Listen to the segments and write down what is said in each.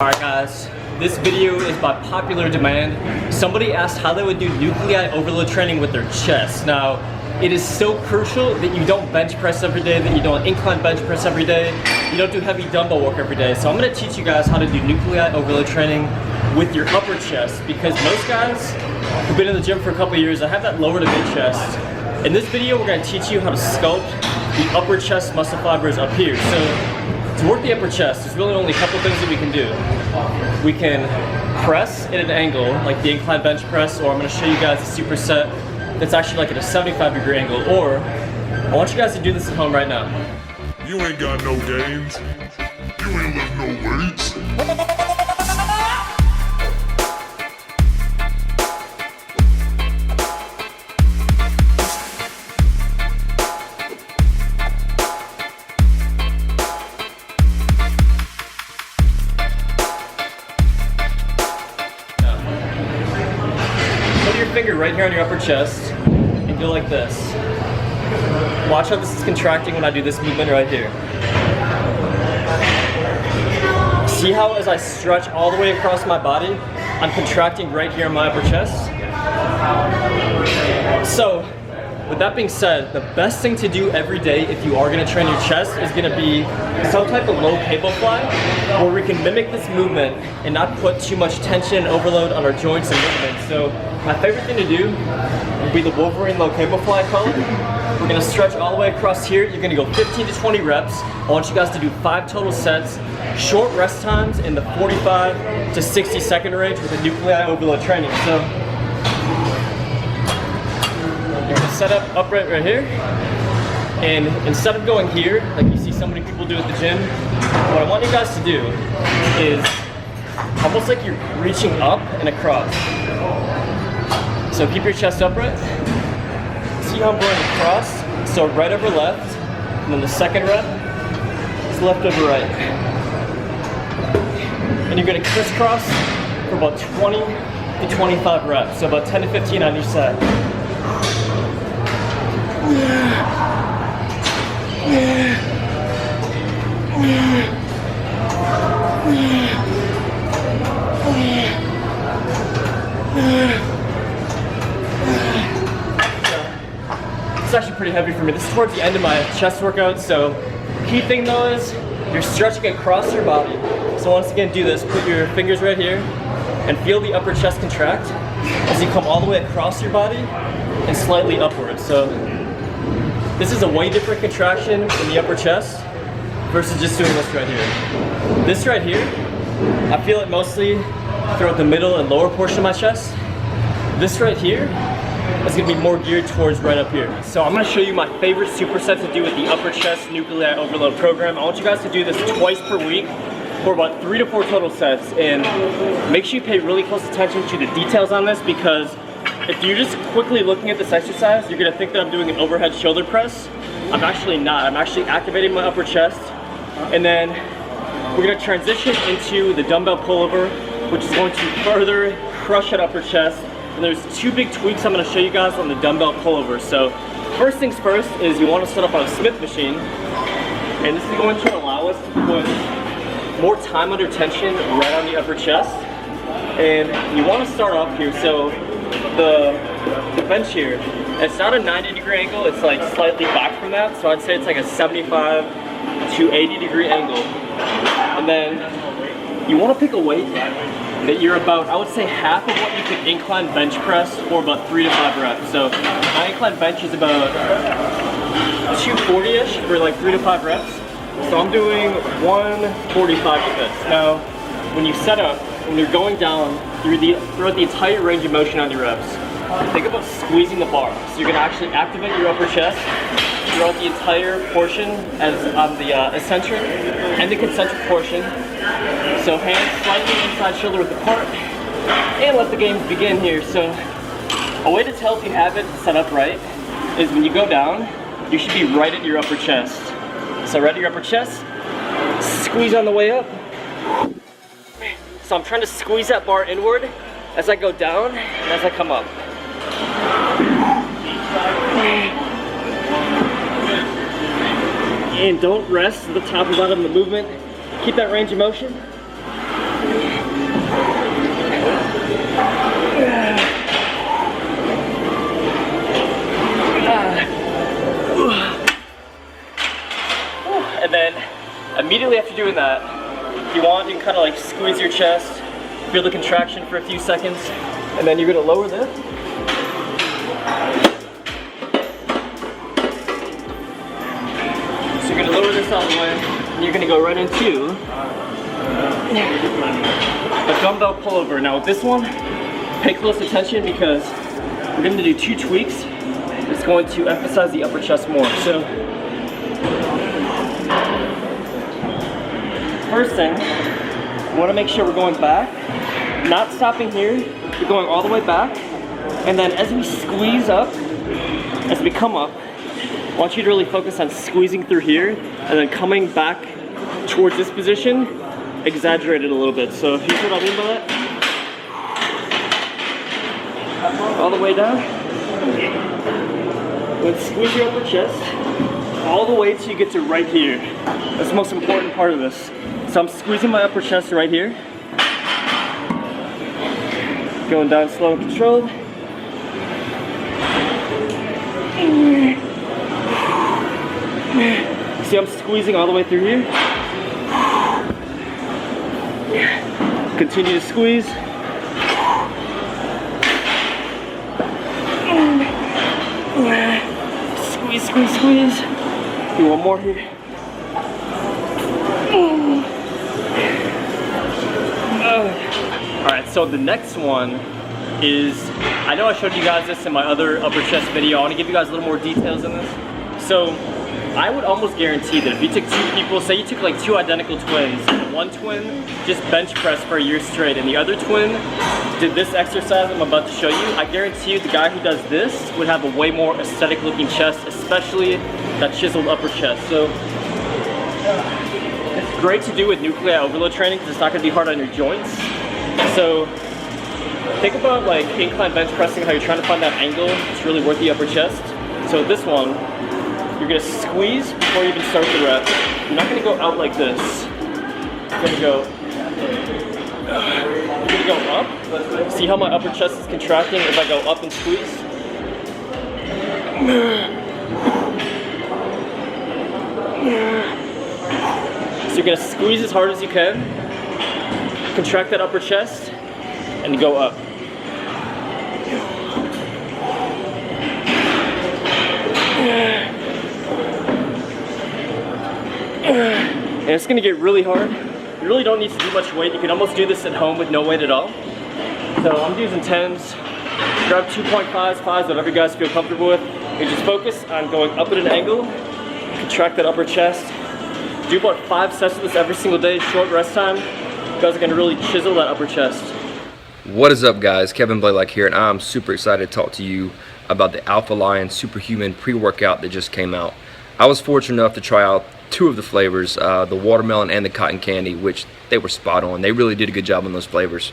Alright guys, this video is by popular demand. Somebody asked how they would do nuclei overload training with their chest. Now, it is so crucial that you don't bench press every day, that you don't incline bench press every day, you don't do heavy dumbbell work every day. So I'm going to teach you guys how to do nuclei overload training with your upper chest, because most guys who've been in the gym for a couple of years, I have that lower to mid chest. In this video, we're going to teach you how to sculpt the upper chest muscle fibers up here. So to work the upper chest, there's really only a couple things that we can do. We can press at an angle, like the incline bench press, or I'm going to show you guys a superset that's actually like at a 75-degree angle, or I want you guys to do this at home right now. You ain't got no gains. You ain't lift no weights. Finger right here on your upper chest and go like this. Watch how this is contracting when I do this movement right here. See how as I stretch all the way across my body, I'm contracting right here on my upper chest? So, with that being said, the best thing to do every day if you are going to train your chest is going to be some type of low cable fly, where we can mimic this movement and not put too much tension and overload on our joints and ligaments. So my favorite thing to do would be the Wolverine low cable fly color. We're going to stretch all the way across here. You're going to go 15 to 20 reps. I want you guys to do 5 total sets, short rest times in the 45 to 60 second range with the nuclei overload training. So you're going to set up upright right here, and instead of going here like you see so many people do at the gym, what I want you guys to do is almost like you're reaching up and across. So keep your chest upright. See how I'm going across? So right over left, and then the second rep is left over right. And you're going to crisscross for about 20 to 25 reps, so about 10 to 15 on each side. It's actually pretty heavy for me. This is towards the end of my chest workout, so key thing though is you're stretching across your body. So once again, do this. Put your fingers right here and feel the upper chest contract as you come all the way across your body and slightly upwards. So this is a way different contraction in the upper chest versus just doing this right here. This right here, I feel it mostly throughout the middle and lower portion of my chest. This right here is going to be more geared towards right up here. So I'm going to show you my favorite superset to do with the upper chest nuclei overload program. I want you guys to do this twice per week for about 3 to 4 total sets, and make sure you pay really close attention to the details on this, because if you're just quickly looking at this exercise, you're going to think that I'm doing an overhead shoulder press. I'm actually not. I'm actually activating my upper chest, and then we're going to transition into the dumbbell pullover, which is going to further crush that upper chest. And there's 2 big tweaks I'm going to show you guys on the dumbbell pullover. So first things first is you want to set up on a Smith machine, and this is going to allow us to put more time under tension right on the upper chest. And you want to start off here. So the bench here, it's not a 90-degree angle, it's like slightly back from that. So I'd say it's like a 75 to 80-degree angle. And then you want to pick a weight that you're about, I would say, half of what you could incline bench press for about 3 to 5 reps. So my incline bench is about 240-ish for like 3 to 5 reps. So I'm doing 145 with this. Now, when you set up, when you're going down throughout the entire range of motion on your reps, think about squeezing the bar. So you're going to actually activate your upper chest throughout the entire portion as on the eccentric and the concentric portion. So hands slightly inside shoulder width apart, and let the games begin here. So a way to tell if you have it set up right is when you go down, you should be right at your upper chest. So right at your upper chest, squeeze on the way up. So I'm trying to squeeze that bar inward as I go down and as I come up. And don't rest at the top and bottom of the movement. Keep that range of motion. to like squeeze your chest, feel the contraction for a few seconds, and then you're gonna lower this. So you're gonna lower this out of the way, and you're gonna go right into a dumbbell pullover. Now with this one, pay close attention because we're gonna do 2 tweaks. It's going to emphasize the upper chest more. So, first thing, we wanna make sure we're going back, not stopping here, we're going all the way back, and then as we squeeze up, as we come up, I want you to really focus on squeezing through here, and then coming back towards this position, exaggerate it a little bit. So here's what I mean by that. All the way down. Then squeeze your upper chest all the way till you get to right here. That's the most important part of this. So I'm squeezing my upper chest right here. Going down slow and controlled. See, I'm squeezing all the way through here. Continue to squeeze. Squeeze, squeeze, squeeze. Do one more here. Alright, so the next one is, I know I showed you guys this in my other upper chest video. I want to give you guys a little more details in this. So I would almost guarantee that if you took 2 people, say you took like 2 identical twins, and one twin just bench pressed for a year straight, and the other twin did this exercise I'm about to show you, I guarantee you the guy who does this would have a way more aesthetic looking chest, especially that chiseled upper chest. So it's great to do with NUCLEI overload training because it's not going to be hard on your joints. So think about like incline bench pressing, how you're trying to find that angle. It's really worth the upper chest. So this one, you're gonna squeeze before you even start the rep. You're not gonna go out like this. You're gonna go up. See how my upper chest is contracting as I go up and squeeze? So you're gonna squeeze as hard as you can, contract that upper chest, and go up. And it's gonna get really hard. You really don't need to do much weight. You can almost do this at home with no weight at all. So I'm using 10s. Grab 2.5s, 5s, whatever you guys feel comfortable with. And just focus on going up at an angle, contract that upper chest. Do about 5 sets of this every single day, short rest time. You guys are gonna really chisel that upper chest. What is up, guys? Kevin Blaylock here, and I'm super excited to talk to you about the Alpha Lion Superhuman pre-workout that just came out. I was fortunate enough to try out 2 of the flavors, the watermelon and the cotton candy, which they were spot on. They really did a good job on those flavors.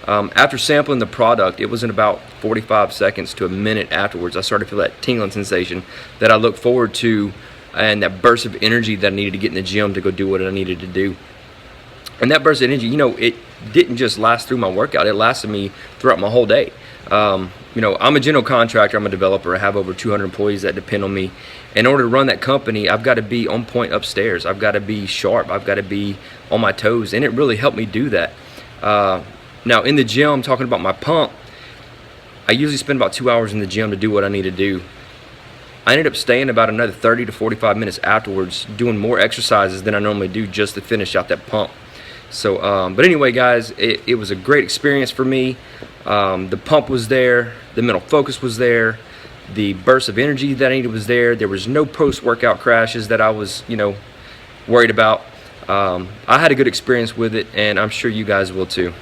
After sampling the product, it was in about 45 seconds to a minute afterwards, I started to feel that tingling sensation that I look forward to, and that burst of energy that I needed to get in the gym to go do what I needed to do. And that burst of energy, you know, it didn't just last through my workout, it lasted me throughout my whole day. You know, I'm a general contractor, I'm a developer, I have over 200 employees that depend on me. In order to run that company, I've got to be on point upstairs, I've got to be sharp, I've got to be on my toes, and it really helped me do that. Now in the gym, talking about my pump, I usually spend about 2 hours in the gym to do what I need to do. I ended up staying about another 30 to 45 minutes afterwards, doing more exercises than I normally do just to finish out that pump. So, but anyway, guys, it was a great experience for me. The pump was there, the mental focus was there, the burst of energy that I needed was there. There was no post-workout crashes that I was, you know, worried about. I had a good experience with it, and I'm sure you guys will too.